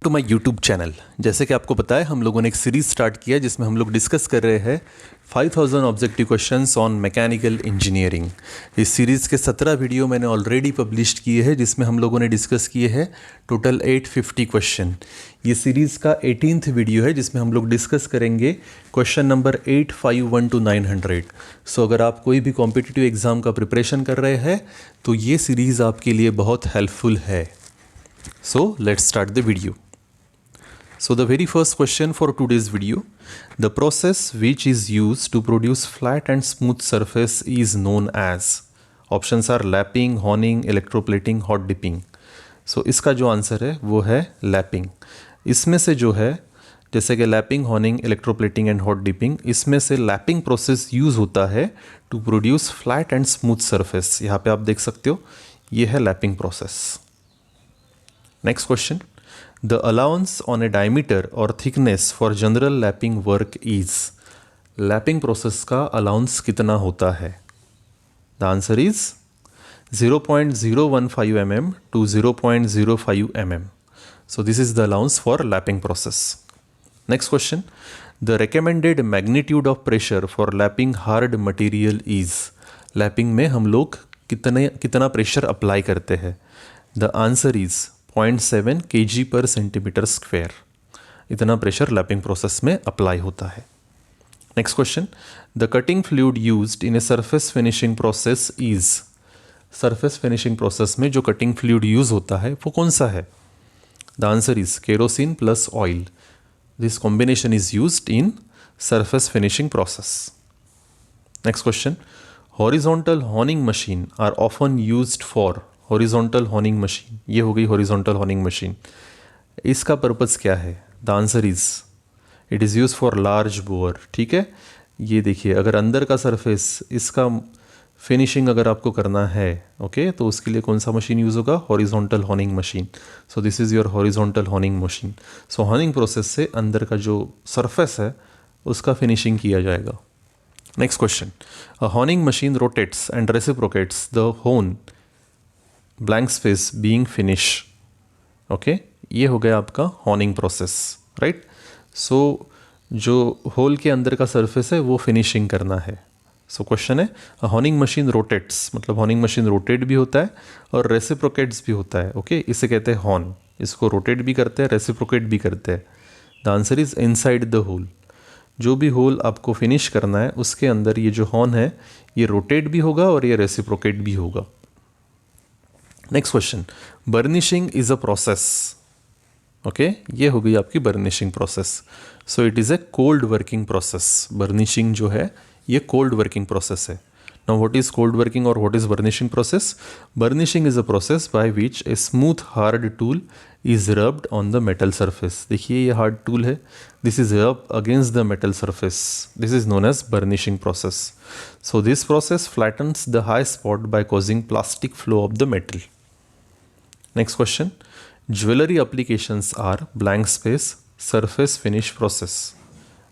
To my YouTube channel. जैसे कि आपको पता है हम लोगों ने एक सीरीज स्टार्ट किया जिसमें हम लोग डिस्कस कर रहे हैं 5000 objective questions on mechanical engineering. इस सीरीज़ के 17 वीडियो मैंने ऑलरेडी पब्लिश किए हैं जिसमें हम लोगों ने डिस्कस किए हैं टोटल 850 क्वेश्चन। ये सीरीज़ का 18th वीडियो है जिसमें हम लोग डिस्कस करेंगे क्वेश्चन नंबर 851 to 900। सो अगर आप कोई भी कॉम्पिटिटिव एग्ज़ाम का प्रिपरेशन कर रहे हैं तो ये सीरीज़ आपके लिए बहुत हेल्पफुल है। So let's start the video. So the very first question for today's video, the process which is used to produce flat and smooth surface is known as. Options are lapping, honing, electroplating, hot dipping. So इसका जो answer है वो है lapping. इसमें से जो है जैसे कि lapping, honing, electroplating and hot dipping, इसमें से लैपिंग प्रोसेस यूज़ होता है to produce flat and smooth surface. यहाँ पे आप देख सकते हो ये है lapping process. Next question, the allowance on a diameter और thickness for general lapping work is. Lapping process का अलाउंस कितना होता है? The answer is 0.015 mm to 0.05 mm. So this is the allowance for lapping process. Next question, the recommended magnitude of pressure for lapping hard material is. Lapping में हम लोग कितना pressure apply करते हैं? द आंसर इज 0.7 kg पर centimetre square. इतना pressure lapping process में apply होता है। Next question, the cutting fluid used in a surface finishing process is. Surface finishing process में जो कटिंग फ्लूइड यूज होता है वो कौन सा है? The answer is kerosene plus oil. This combination is used in surface finishing process. Next question, horizontal honing machine are often used for. Horizontal honing machine, ये हो गई हॉरिजॉन्टल हॉर्निंग मशीन। इसका पर्पस क्या है? The answer is it is use for large bore. ठीक है, ये देखिए अगर अंदर का सरफेस इसका फिनिशिंग अगर आपको करना है ओके तो उसके लिए कौन सा मशीन यूज़ होगा? Horizontal honing machine. So this is your horizontal honing machine. So horning process से अंदर का जो सरफेस है उसका फिनिशिंग किया जाएगा। Next question, a honing machine rotates and reciprocates the hone blank space being finish. Okay, ये हो गया आपका हॉर्निंग प्रोसेस, राइट। सो जो होल के अंदर का सरफेस है वो फिनिशिंग करना है। सो क्वेश्चन है हॉर्निंग मशीन रोटेट्स, मतलब हॉर्निंग मशीन रोटेट भी होता है और रेसिप्रोकेट्स भी होता है। ओके, इसे कहते हैं हॉर्न। इसको रोटेट भी करते हैं, रेसिप्रोकेट भी करते हैं। The answer is inside the hole. जो भी होल आपको फिनिश करना है उसके अंदर ये जो हॉर्न है ये रोटेट भी होगा और ये रेसिप्रोकेट भी होगा। Next question, burnishing is a process. Okay, ये हो गई आपकी burnishing process. So it is a cold working process. Burnishing जो है ये कोल्ड वर्किंग प्रोसेस है। Now what is cold working और what is burnishing process? Burnishing is a process by which a smooth hard tool is rubbed on the metal surface. देखिए ये hard tool है, this is rub against the metal surface, this is known as burnishing process. So this process flattens the high spot by causing plastic flow of the metal. Next question, jewelry applications are blank space surface finish process.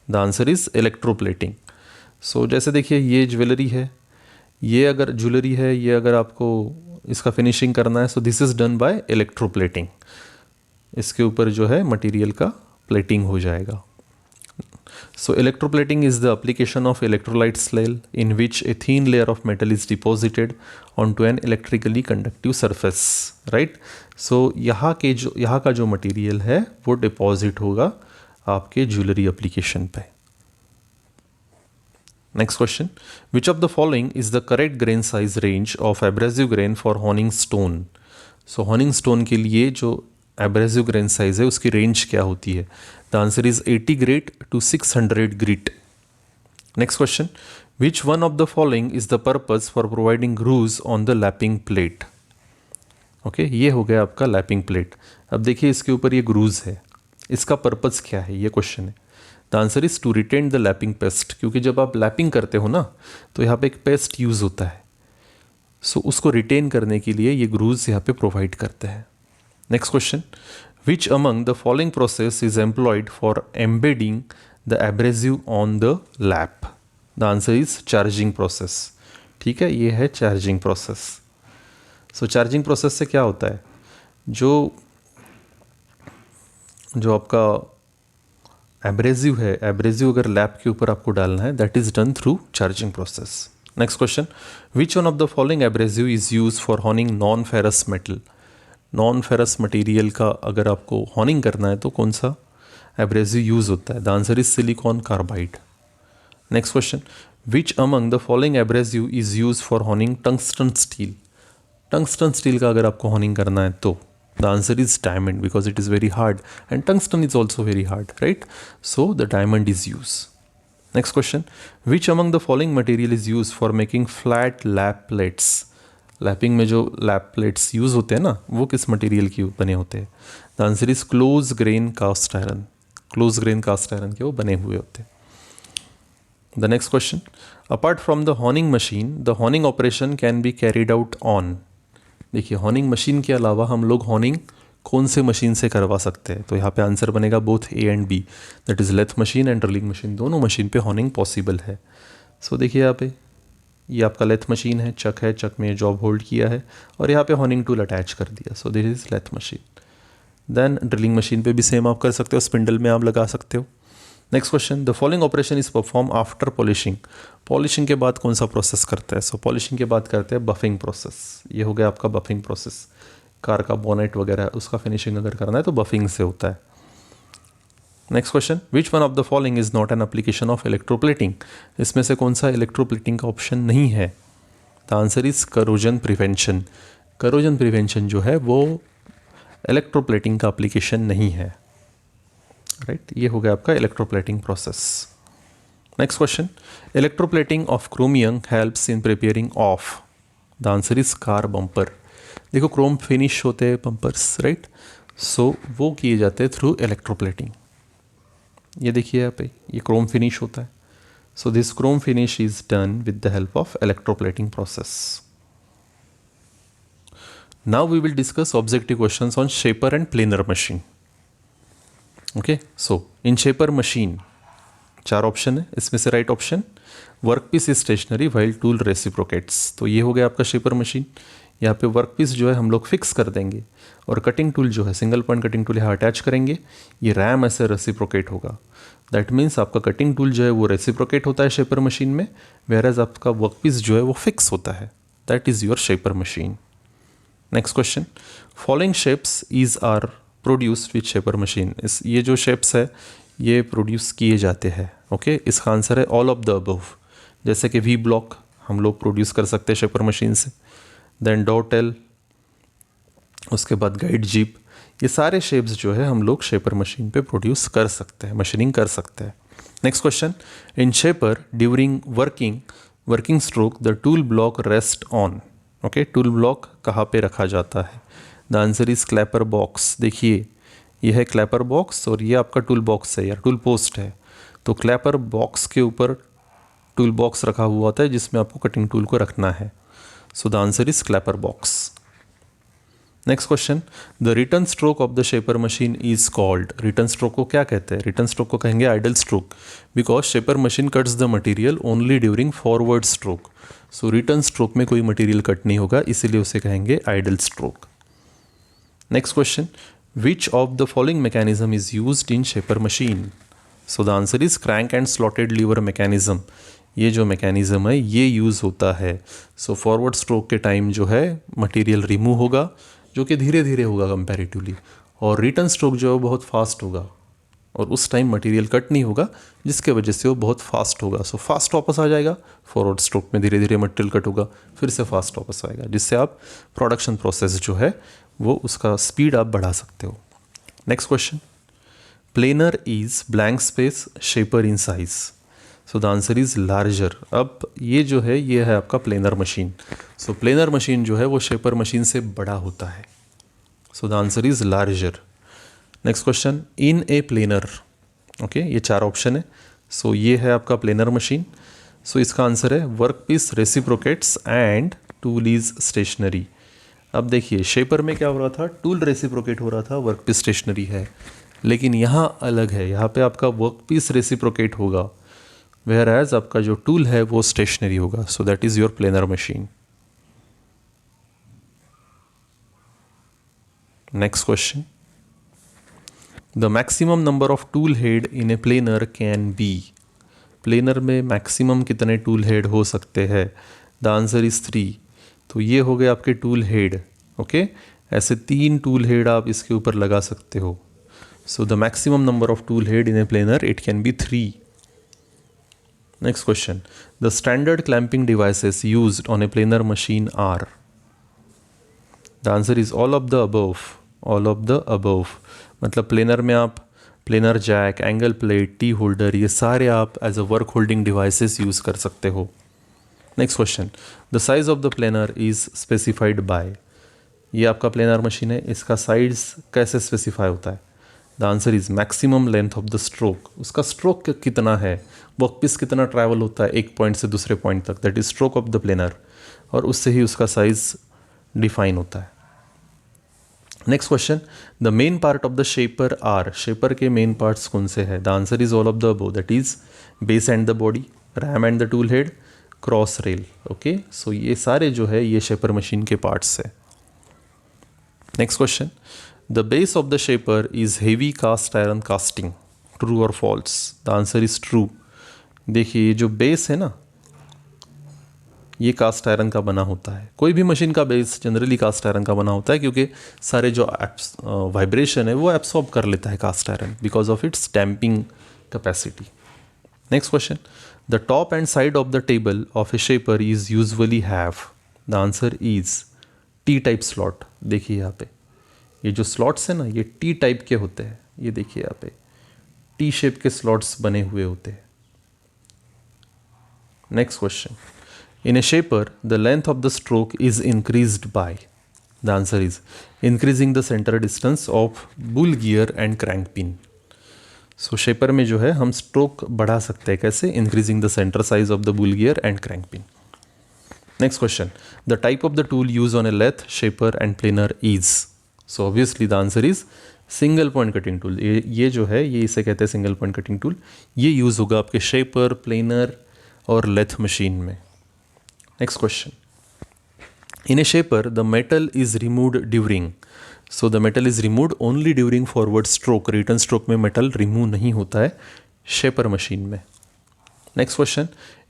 The answer is electroplating. So जैसे देखिए ये jewellery है, ये अगर jewellery है, ये अगर आपको इसका फिनिशिंग करना है so this is done by electroplating. इसके ऊपर जो है मटेरियल का प्लेटिंग हो जाएगा। So electroplating is the application of electrolyte slale in which a thin layer of metal is deposited onto an electrically conductive surface, right? So यहाँ का जो मटेरियल है वो डिपॉजिट होगा आपके ज्वेलरी एप्लीकेशन पे। Next question, which of the following is the correct grain size range of abrasive grain for horning stone. So horning stone के लिए जो एब्रेसिव ग्रेन साइज है उसकी रेंज क्या होती है? The answer is 80 grit to 600 grit. Next question, which one of the following is the purpose for providing grooves on the lapping plate. Okay, ये हो गया आपका लैपिंग प्लेट। अब देखिए इसके ऊपर ये ग्रूव्स है, इसका पर्पज क्या है ये क्वेश्चन है। The answer is to retain the lapping paste, क्योंकि जब आप लैपिंग करते हो ना तो यहाँ पे एक पेस्ट यूज होता है। सो उसको रिटेन करने के लिए ये ग्रूव्स यहाँ पे प्रोवाइड करते हैं। Next question, which among the following process is employed for embedding the abrasive on the lap? The answer is charging process. ठीक है, ये है charging process. So charging process से क्या होता है, जो जो आपका एब्रेजिव है, एब्रेजिव अगर लैप के ऊपर आपको डालना है, that is done through charging process. Next question, which one of the following abrasive is use for horning non ferrous metal? Non ferrous material का अगर आपको हॉर्निंग करना है तो कौन सा एब्रेजिव यूज होता है? The answer is silicon carbide. Next question, which among the following abrasive is use for horning tungsten steel? Tungsten steel का अगर आपको हॉर्निंग करना है तो the answer is diamond, because it is very hard and tungsten is also very hard, right? So the diamond is use. Next question, which among the following material is use for making flat lap plates? Lapping में जो lap plates use होते हैं ना, वो किस material के बने होते हैं? The answer is close grain cast iron. Close grain cast iron के वो बने हुए होते हैं। The next question, apart from the honing machine the honing operation can be carried out on? देखिए, हॉर्निंग मशीन के अलावा हम लोग हॉर्निंग कौन से मशीन से करवा सकते हैं? तो यहाँ पे आंसर बनेगा both A and B, that is lathe machine and drilling machine, दोनों मशीन पे हॉर्निंग पॉसिबल है। सो देखिए यहाँ पे ये आपका लेथ मशीन है, चक है, चक में जॉब होल्ड किया है और यहाँ पे हॉर्निंग टूल अटैच कर दिया। So this is lathe machine. Then drilling machine पे भी सेम आप कर सकते हो, स्पिंडल में आप लगा सकते हो। Next question, the following operation is perform after polishing? Polishing के बाद कौन सा प्रोसेस करते हैं? सो पॉलिशिंग के बाद करते हैं बफिंग प्रोसेस। ये हो गया आपका बफिंग प्रोसेस। कार का बोनेट वगैरह उसका फिनिशिंग अगर करना है तो बफिंग से होता है। Next question, which one of the following is not an application of electroplating? इसमें से कौन सा इलेक्ट्रोप्लेटिंग का ऑप्शन नहीं है? The answer is corrosion prevention. Corrosion prevention जो है वो इलेक्ट्रोप्लेटिंग का एप्लीकेशन नहीं है, राइट? ये हो गया आपका electroplating process. Next question, electroplating of chromium helps in preparing of? The answer is car bumper. देखो, क्रोम फिनिश होते हैं बम्पर्स, राइट? सो वो किए जाते हैं थ्रू इलेक्ट्रोप्लेटिंग। ये देखिए यहाँ पे ये क्रोम फिनिश होता है। So this chrome finish is done with the help of electroplating process. Now we will discuss objective questions on shaper and planer machine. Okay, so in shaper machine 4 option है, इसमें से right option, work piece is stationary while tool reciprocates. तो ये हो गया आपका shaper machine. यहाँ पे वर्क पीस जो है हम लोग फिक्स कर देंगे और कटिंग टूल जो है सिंगल पॉइंट कटिंग टूल यहाँ अटैच करेंगे। ये रैम ऐसे रेसिप्रोकेट होगा। दैट मीन्स आपका कटिंग टूल जो है वो रेसिप्रोकेट होता है शेपर मशीन में, वेयर एज आपका वर्क पीस जो है वो फिक्स होता है। That is your shaper machine. Next question, following shapes is are produced with shaper machine? ये जो शेप्स है ये प्रोड्यूस किए जाते हैं। ओके, इसका आंसर है ऑल ऑफ द अबव। जैसे कि वी ब्लॉक हम लोग प्रोड्यूस कर सकते हैं शेपर मशीन से, देन डॉटेल, उसके बाद गाइड जीप, ये सारे शेप्स जो है हम लोग शेपर मशीन पे प्रोड्यूस कर सकते हैं, मशीनिंग कर सकते हैं। Next question, in shaper during working stroke the tool block rest on? Okay, tool block कहाँ पे रखा जाता है? The answer is clapper box. देखिए, ये है क्लैपर बॉक्स और ये आपका टूल बॉक्स है या टूल पोस्ट है। तो क्लैपर बॉक्स के ऊपर टूल बॉक्स रखा हुआ होता है जिसमें आपको कटिंग टूल को रखना है। So the answer is clapper box. Next question, the return stroke of the shaper machine is called? Return stroke को क्या कहते हैं? रिटर्न स्ट्रोक को कहेंगे idle stroke, because shaper machine cuts the material only during forward stroke. So return stroke में कोई material cut नहीं होगा, इसीलिए उसे कहेंगे idle stroke. Next question, which of the following mechanism is used in shaper machine? So the answer is crank and slotted liver mechanism. ये जो mechanism है ये यूज़ होता है। सो फॉरवर्ड स्ट्रोक के टाइम जो है मटेरियल रिमूव होगा, जो कि धीरे धीरे होगा कंपैरेटिवली, और रिटर्न स्ट्रोक जो है बहुत फास्ट होगा और उस टाइम मटेरियल कट नहीं होगा, जिसके वजह से वो बहुत फास्ट होगा। सो फास्ट वापस आ जाएगा, फॉरवर्ड स्ट्रोक में धीरे धीरे मटेरियल कट होगा, फिर से फास्ट वापस आएगा, जिससे आप प्रोडक्शन प्रोसेस जो है वो उसका स्पीड आप बढ़ा सकते हो। Next question, planar is blank space shaper in size? So the answer is larger. अब ये जो है ये है आपका प्लेनर मशीन। सो प्लेनर मशीन जो है वो शेपर मशीन से बड़ा होता है। So the answer is larger. Next question, in a planar, okay, ये 4 ऑप्शन है। सो ये है आपका प्लेनर मशीन। सो इसका आंसर है work piece reciprocates and tool is stationary. अब देखिए, शेपर में क्या हो रहा था, टूल रेसिप्रोकेट हो रहा था, वर्क पीस स्टेशनरी है। लेकिन यहाँ अलग है, यहाँ पे आपका वर्क पीस रेसिप्रोकेट होगा, वेयर एज आपका जो टूल है वो स्टेशनरी होगा। So that is your planar machine. Next question, the maximum number of tool head in a planar can be, planar में मैक्सिमम कितने टूल हेड हो सकते हैं? The answer is 3। तो ये हो गए आपके टूल हेड। ओके, ऐसे 3 टूल हेड आप इसके ऊपर लगा सकते हो। So the maximum number of tool head in a planer it can be 3। Next question, the standard clamping devices used on a planer machine are. The answer is all of the above, all of the above. मतलब planer में आप planer jack, angle plate, T holder, ये सारे आप as a work holding devices use कर सकते हो। Next question, the size of the planar is specified by. ये आपका प्लेनर मशीन है, इसका साइज कैसे स्पेसिफाई होता है? The answer is maximum length of the stroke. उसका स्ट्रोक कितना है, वर्कपीस कितना ट्रैवल होता है एक पॉइंट से दूसरे पॉइंट तक, that is stroke of the planer, और उससे ही उसका साइज डिफाइन होता है। Next question, the main part of the shaper are. Shaper के मेन पार्ट्स कौन से हैं? The answer is all of the above, that is base and the body, ram and the tool head, cross rail. Okay, so ये सारे जो है ये shaper machine के पार्ट्स है। Next question, the base of the shaper is heavy cast iron casting, true और false? The answer is true. देखिए ये जो बेस है ना, ये कास्ट आयरन का बना होता है। कोई भी मशीन का बेस जनरली कास्ट आयरन का बना होता है, क्योंकि सारे जो वाइब्रेशन है वो एब्सॉर्ब कर लेता है cast iron because of its damping capacity. Next question, the top and side of the table of a shaper is usually have. The answer is T type slot. देखिए यहाँ पे ये जो स्लॉट्स है ना, ये टी टाइप के होते हैं। ये देखिए यहाँ पे टी शेप के स्लॉट्स बने हुए होते हैं। Next question, in a shaper the length of the stroke is increased by. The answer is increasing the center distance of bull gear and crank pin. So shaper में जो है हम stroke बढ़ा सकते हैं, कैसे? Increasing the center size of the bull gear and crank pin. Next question, the type of the tool used on a lathe, shaper and planer is. So obviously the answer is single point cutting tool. ये जो है ये इसे कहते हैं single point cutting tool। ये use होगा आपके shaper, planer और lathe machine में। Next question, in a shaper the metal is removed during. So the metal is removed only during forward stroke, return stroke में metal remove नहीं होता है shaper machine में। Next question,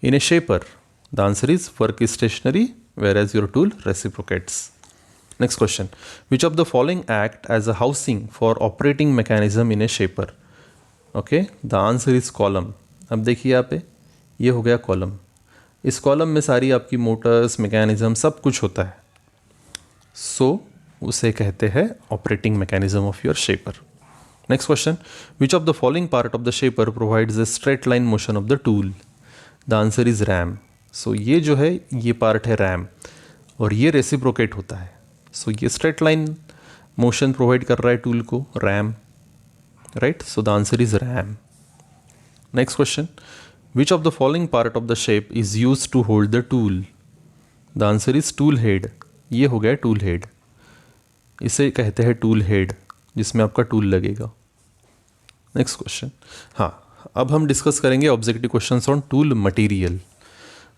in a shaper the answer is work is stationary whereas your tool reciprocates. Next question, which of the following act as a housing for operating mechanism in a shaper? Okay, the answer is column। अब देखिए यहाँ पे ये हो गया column, इस column में सारी आपकी मोटर्स, मैकेनिज्म सब कुछ होता है। सो उसे कहते हैं operating mechanism of your shaper. Next question, which of the following part of the shaper provides a straight line motion of the tool? The answer is ram. So ये जो है ये पार्ट है रैम, और ये रेसिप्रोकेट होता है। सो ये स्ट्रेट लाइन मोशन प्रोवाइड कर रहा है टूल को, RAM, right? So the answer is RAM. Next question, which of the following part of the shape is used to hold the tool? The answer is tool head। ये हो गया tool head, इसे कहते हैं tool head जिसमें आपका tool लगेगा। Next question, हाँ अब हम डिस्कस करेंगे objective questions on tool material.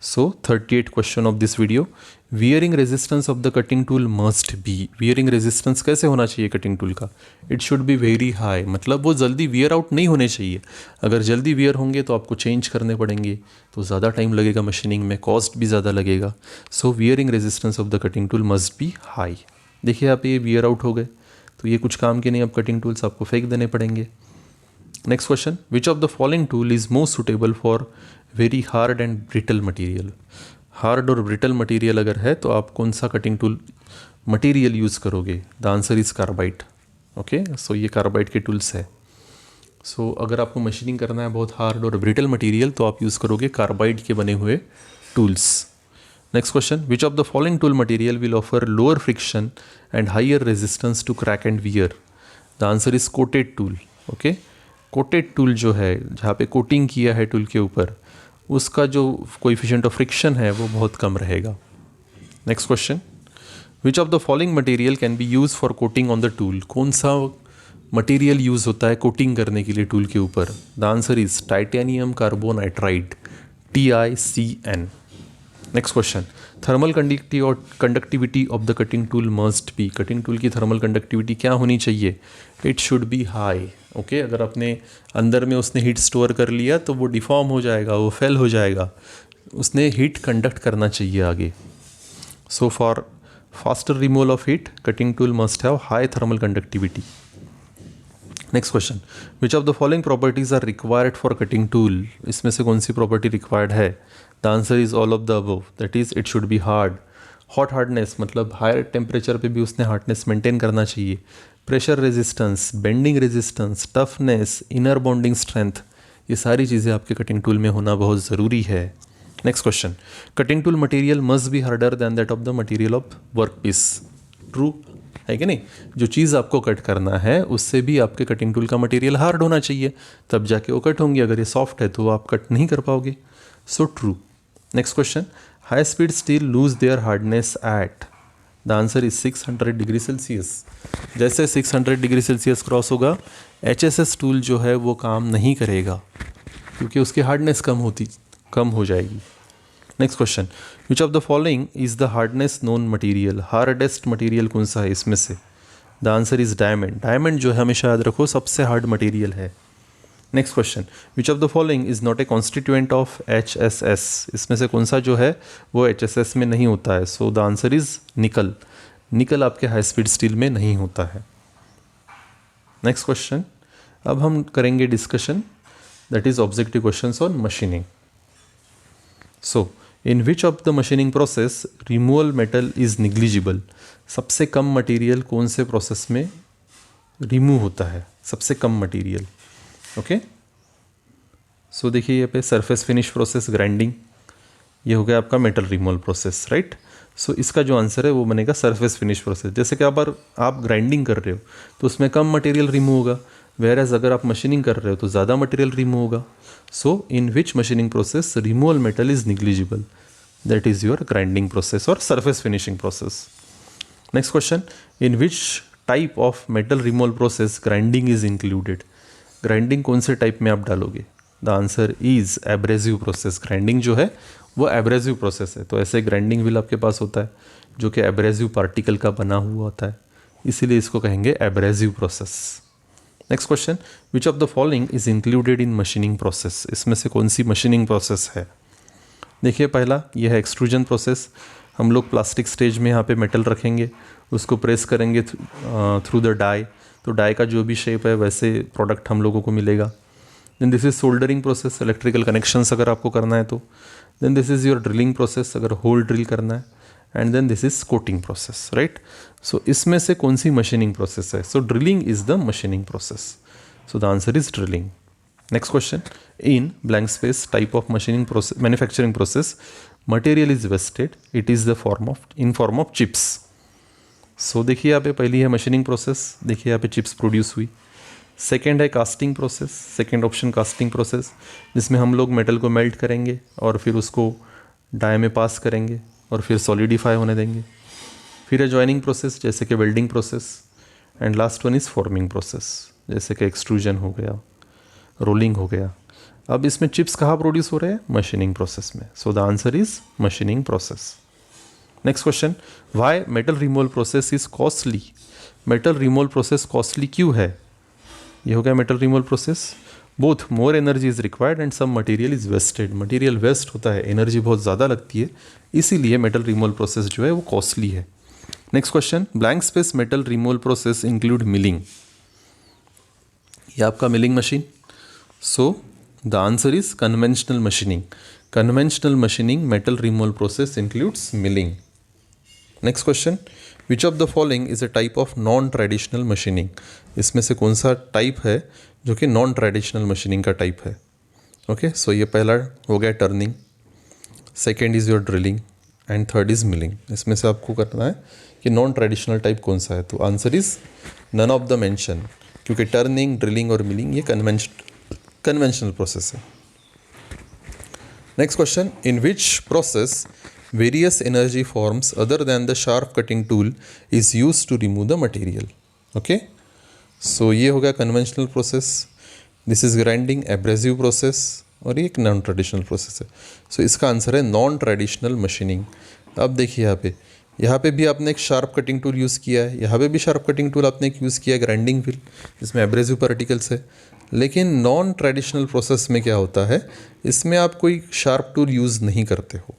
So 38 question of this video, wearing resistance of the cutting tool must B. Wearing resistance कैसे होना चाहिए कटिंग टूल का? It should be very high, मतलब वो जल्दी वियर आउट नहीं होने चाहिए। अगर जल्दी वियर होंगे तो आपको चेंज करने पड़ेंगे, तो ज़्यादा टाइम लगेगा मशीनिंग में, कॉस्ट भी ज़्यादा लगेगा। So wearing resistance of the cutting tool must be high. देखिए आप ये वियर आउट हो गए तो ये कुछ काम के नहीं, अब कटिंग टूल्स आपको फेंक देने पड़ेंगे। Next question, which of the following tool is most suitable for very hard and brittle material? Hard और ब्रिटल मटीरियल अगर है तो आप कौन सा कटिंग टूल मटीरियल यूज़ करोगे? The answer is carbide. Okay, so ये कार्बाइड के टूल्स है। सो अगर आपको मशीनिंग करना है बहुत हार्ड और ब्रिटल मटीरियल तो आप यूज़ करोगे कार्बाइड के बने हुए tools. Next question, which of the following tool material will offer lower friction and higher resistance to crack and wear? The answer is coated tool. Okay, coated tool जो है जहाँ पे कोटिंग किया है टूल के ऊपर, उसका जो कोएफिशिएंट ऑफ फ्रिक्शन है वो बहुत कम रहेगा। Next question, which of the following material can be use for coating on the tool? कौन सा मटेरियल यूज़ होता है कोटिंग करने के लिए टूल के ऊपर? The answer is titanium carbonitride, TiCN। Next question, thermal conductivity of the cutting tool must be, cutting tool की थर्मल कंडक्टिविटी क्या होनी चाहिए? It should be high. Okay, अगर अपने अंदर में उसने हीट स्टोर कर लिया तो वो डिफॉर्म हो जाएगा, वो फेल हो जाएगा, उसने हीट कंडक्ट करना चाहिए आगे। So for faster removal of heat, cutting tool must have high thermal conductivity. Next question, which of the following properties are required for cutting tool? इसमें से कौन सी प्रॉपर्टी रिक्वायर्ड है? The answer is all of the above, that is it should be hard. Hot hardness मतलब higher temperature पे भी उसने hardness maintain करना चाहिए। Pressure resistance, bending resistance, toughness, inner bonding strength, ये सारी चीज़ें आपके कटिंग टूल में होना बहुत ज़रूरी है। Next question, cutting tool material must be harder than that of the material of work piece. True है कि नहीं? जो चीज़ आपको कट करना है उससे भी आपके कटिंग टूल का मटेरियल हार्ड होना चाहिए, तब जाके वो कट होंगे। अगर ये सॉफ्ट है तो आप कट नहीं कर पाओगे। So true. Next question, high speed steel lose their hardness at? The answer is 600 degree Celsius. जैसे 600 डिग्री सेल्सियस क्रॉस होगा, HSS टूल जो है वो काम नहीं करेगा, क्योंकि उसकी हार्डनेस कम हो जाएगी। Next question, which of the following is the hardness known material? Hardest material कौन सा है इसमें से? The answer is diamond. Diamond जो है हमेशा याद रखो सबसे हार्ड मटेरियल है। Next question, which of the following is not a constituent of HSS? इसमें से कौन सा जो है वो HSS में नहीं होता है? सो द आंसर इज निकल। निकल आपके हाई स्पीड स्टील में नहीं होता है। नेक्स्ट क्वेश्चन, अब हम करेंगे discussion, that is objective questions on machining. So in which of the machining process removal metal is negligible? सबसे कम मटेरियल कौन से प्रोसेस में रिमूव होता है? सबसे कम मटेरियल। ओके, सो देखिए यहाँ पे सरफेस फिनिश प्रोसेस, ग्राइंडिंग, ये हो गया आपका मेटल रिमूवल प्रोसेस, राइट। सो इसका जो आंसर है वो बनेगा सरफेस फिनिश प्रोसेस। जैसे कि आप ग्राइंडिंग कर रहे हो तो उसमें कम मटेरियल रिमूव होगा, वेयर एज अगर आप मशीनिंग कर रहे हो तो ज़्यादा मटेरियल रिमूव होगा। So in which machining process removal metal is negligible? That is your grinding process और surface finishing process. Next question, in which type of metal removal process grinding is included? Grinding कौन से type में आप डालोगे? The answer is abrasive process. Grinding जो है वो abrasive process है, तो ऐसे ग्राइंडिंग व्हील आपके पास होता है जो कि एब्रेसिव पार्टिकल का बना हुआ होता है, इसीलिए इसको कहेंगे abrasive process. Next question, which of the following is included in machining process? इसमें से कौन सी मशीनिंग प्रोसेस है? देखिए पहला ये है एक्सट्रूजन प्रोसेस। हम लोग प्लास्टिक स्टेज में यहाँ पे मेटल रखेंगे, उसको प्रेस करेंगे थ्रू द डाई, तो डाई का जो भी शेप है वैसे प्रोडक्ट हम लोगों को मिलेगा। Then this is soldering process, electrical connections अगर आपको करना है तो। Then this is your drilling process, अगर होल ड्रिल करना है। And then this is coating process, right. So इसमें से कौन सी मशीनिंग प्रोसेस है? So drilling is the machining process, so the answer is drilling. Next question, in blank space type of machining process manufacturing process material is wasted, it is the form of chips. So देखिए यहाँ पे पहली है machining process, देखिए यहाँ पे chips produce हुई। Second है casting process, second option casting process, जिसमें हम लोग मेटल को मेल्ट करेंगे और फिर उसको डाई में पास करेंगे और फिर सॉलिडिफाई होने देंगे। फिर है जॉइनिंग प्रोसेस, जैसे कि welding process. And last one is forming process, जैसे कि एक्सट्रूजन हो गया, रोलिंग हो गया। अब इसमें चिप्स कहाँ प्रोड्यूस हो रहे हैं? मशीनिंग प्रोसेस में। So the answer is machining process. Next question, why metal removal process is costly? Metal removal process costly क्यों है? ये हो गया metal removal process. Both more energy is required and some material is wasted. Material waste होता है, energy बहुत ज़्यादा लगती है, इसीलिए मेटल रिमूवल प्रोसेस जो है वो कॉस्टली है। Next question, blank space metal removal process include milling. ये आपका milling machine. So the answer is conventional machining. Conventional machining metal removal process includes milling. Next question, which of the following is a type of non traditional machining? इसमें से कौन सा type है जो कि non traditional machining का type है? Okay, so ये पहला हो गया turning, second is your drilling and third is milling. इसमें से आपको करना है कि नॉन ट्रेडिशनल टाइप कौन सा है, तो answer is none of the mention, क्योंकि टर्निंग, ड्रिलिंग और मिलिंग ये कन्वेंशनल प्रोसेस है। Next question, in which process various energy forms other than the sharp cutting tool is used to remove the material? Okay, so ये हो गया conventional process, this is grinding, abrasive process, और ये एक non traditional process है। सो इसका answer है non traditional machining. अब देखिए यहाँ पे भी आपने एक शार्प कटिंग टूल यूज़ किया है, यहाँ पे भी शार्प कटिंग टूल आपने एक यूज़ किया है, ग्राइंडिंग व्हील जिसमें एब्रेसिव पार्टिकल्स है। लेकिन नॉन ट्रेडिशनल प्रोसेस में क्या होता है, इसमें आप कोई शार्प टूल यूज़ नहीं करते हो।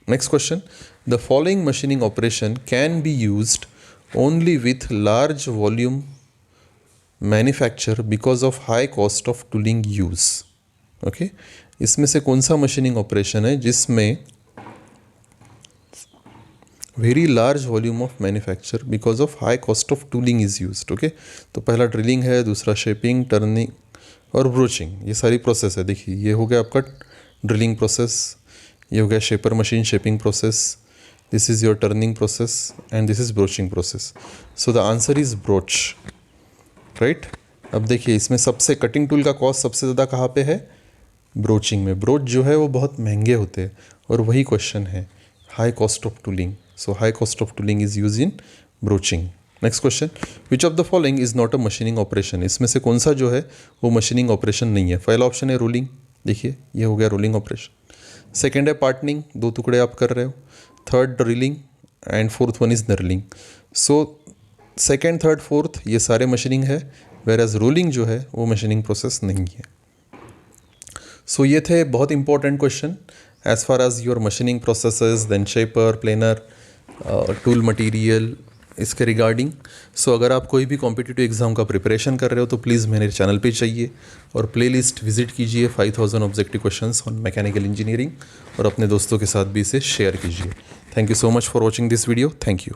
Next question, the following machining operation can be used only with large volume manufacture because of high cost of tooling use. Okay, इसमें से कौन सा मशीनिंग ऑपरेशन है जिसमें very large volume of manufacture because of high cost of tooling is used. Okay, तो पहला drilling है, दूसरा शेपिंग, टर्निंग और ब्रोचिंग, ये सारी प्रोसेस है। देखिए ये हो गया आपका ड्रिलिंग प्रोसेस, ये हो गया shaper machine shaping process, this is your turning process and this is broaching process. So the answer is broach, right. अब देखिए इसमें सबसे कटिंग टूल का कॉस्ट सबसे ज़्यादा कहाँ पे है, ब्रोचिंग में। ब्रोच जो है वो बहुत महंगे होते हैं और वही क्वेश्चन है, high cost of tooling. So high cost of tooling is use in broaching. Next question, which of the following is not a machining operation. इसमें से कौन सा जो है वो मशीनिंग ऑपरेशन नहीं है। पहला ऑप्शन है रोलिंग, देखिए ये हो गया रोलिंग ऑपरेशन। सेकेंड है पार्टनिंग, 2 टुकड़े आप कर रहे हो। Third drilling and fourth one is knurling. So second, third, fourth ये सारे मशीनिंग है, वेर एज रोलिंग जो है वो मशीनिंग प्रोसेस नहीं है। सो ये थे बहुत important question as far as your machining processes, then shaper, planer, tool material, इसके रिगार्डिंग। सो अगर आप कोई भी कॉम्पिटिटिव एग्जाम का प्रिपरेशन कर रहे हो तो प्लीज़ मेरे चैनल पे चाहिए और प्लेलिस्ट विजिट कीजिए 5000 objective questions on mechanical engineering और अपने दोस्तों के साथ भी इसे शेयर कीजिए। Thank you so much for watching this video. Thank you.